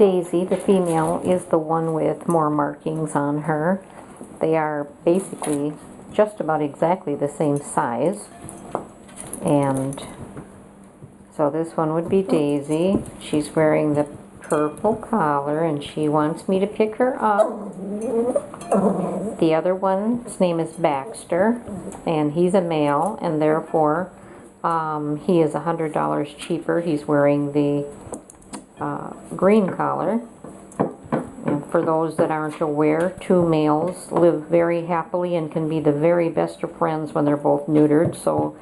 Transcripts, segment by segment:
Daisy, the female, is the one with more markings on her. They are basically just about exactly the same size. And so this one would be Daisy. She's wearing the purple collar and she wants me to pick her up. The other one's name is Baxter, and he's a male, and therefore he is $100 cheaper. He's wearing the green collar. And for those that aren't aware, two males live very happily and can be the very best of friends when they're both neutered. So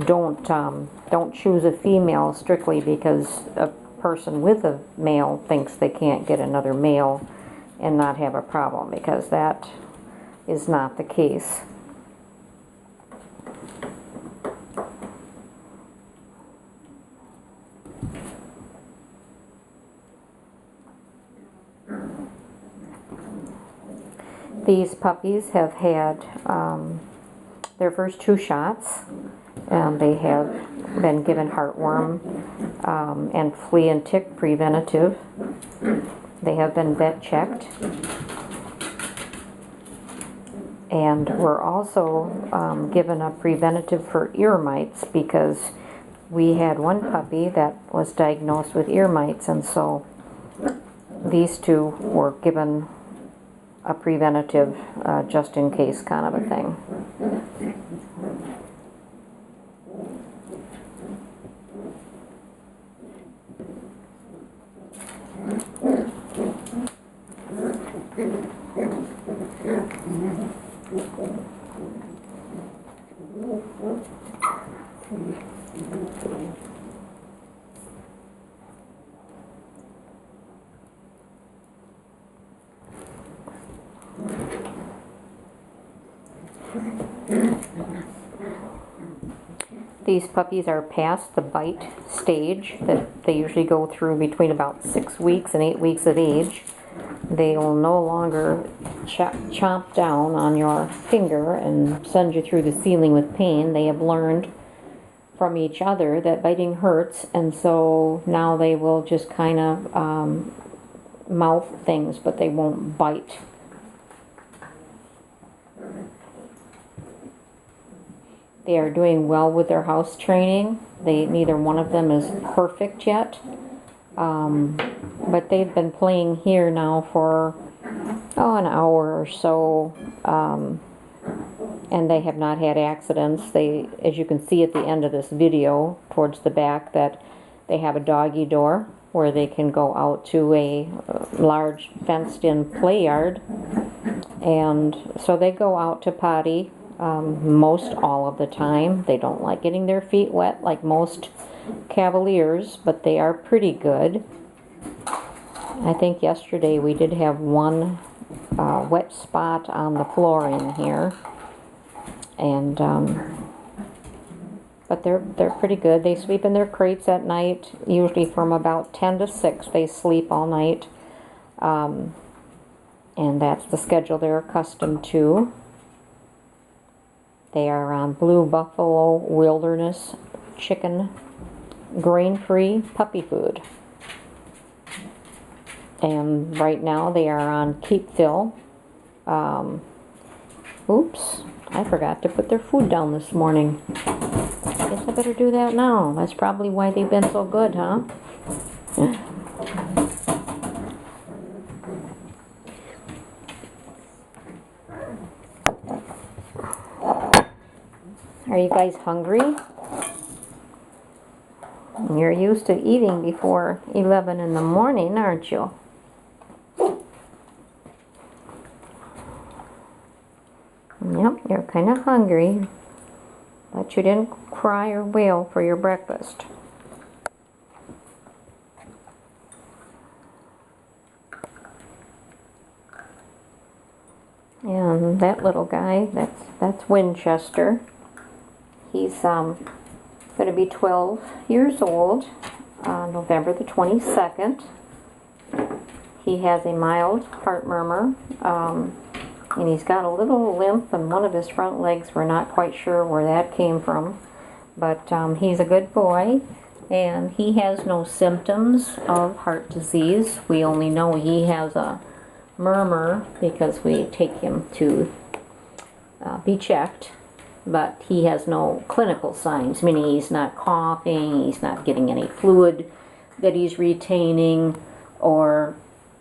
don't choose a female strictly because a person with a male thinks they can't get another male and not have a problem, because that is not the case. These puppies have had their first 2 shots, and they have been given heartworm and flea and tick preventative. They have been vet checked, and we're also given a preventative for ear mites, because we had one puppy that was diagnosed with ear mites, and so these 2 were given a preventative just in case kind of a thing. These puppies are past the bite stage that they usually go through between about 6 weeks and 8 weeks of age. They will no longer chomp down on your finger and send you through the ceiling with pain. They have learned from each other that biting hurts, and so now they will just kind of mouth things, but they won't bite. They are doing well with their house training. Neither one of them is perfect yet, but they've been playing here now for an hour or so, and they have not had accidents. They, as you can see at the end of this video, towards the back, that they have a doggy door where they can go out to a large fenced-in play yard, and so they go out to potty most all of the time. They don't like getting their feet wet like most Cavaliers, but they are pretty good. I think yesterday we did have one wet spot on the floor in here, and but they're pretty good. They sleep in their crates at night, usually from about 10 to 6. They sleep all night, and that's the schedule they're accustomed to. They are on Blue Buffalo Wilderness Chicken grain-free puppy food. And right now they are on Keep Fill. Oops, I forgot to put their food down this morning. I guess I better do that now. That's probably why they've been so good, huh? Are you guys hungry? You're used to eating before 11 in the morning, aren't you? Yep, you're kind of hungry, but you didn't cry or wail for your breakfast. And that little guy, that's Winchester. He's going to be 12 years old on November the 22nd. He has a mild heart murmur, and he's got a little limp in one of his front legs. We're not quite sure where that came from, but he's a good boy. And he has no symptoms of heart disease. We only know he has a murmur because we take him to be checked, but he has no clinical signs, meaning he's not coughing, he's not getting any fluid that he's retaining, or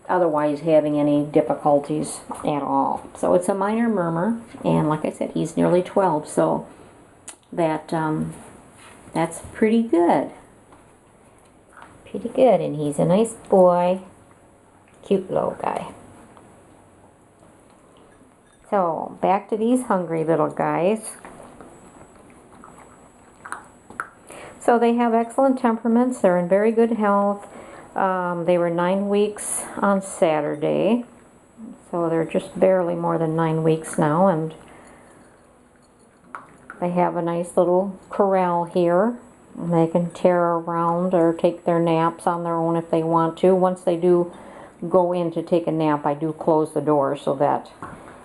otherwise having any difficulties at all. So it's a minor murmur, and like I said, he's nearly 12, so that's pretty good. Pretty good, and he's a nice boy. Cute little guy. So, back to these hungry little guys. So they have excellent temperaments. They're in very good health. They were 9 weeks on Saturday. So they're just barely more than 9 weeks now. And they have a nice little corral here. They can tear around or take their naps on their own if they want to. Once they do go in to take a nap, I do close the door so that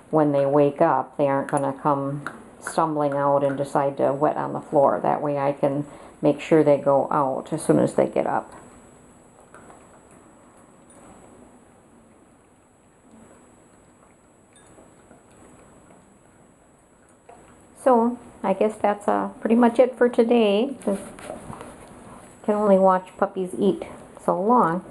when they wake up, they aren't going to come stumbling out and decide to wet on the floor. That way I can make sure they go out as soon as they get up. So, I guess that's pretty much it for today. Can only watch puppies eat so long.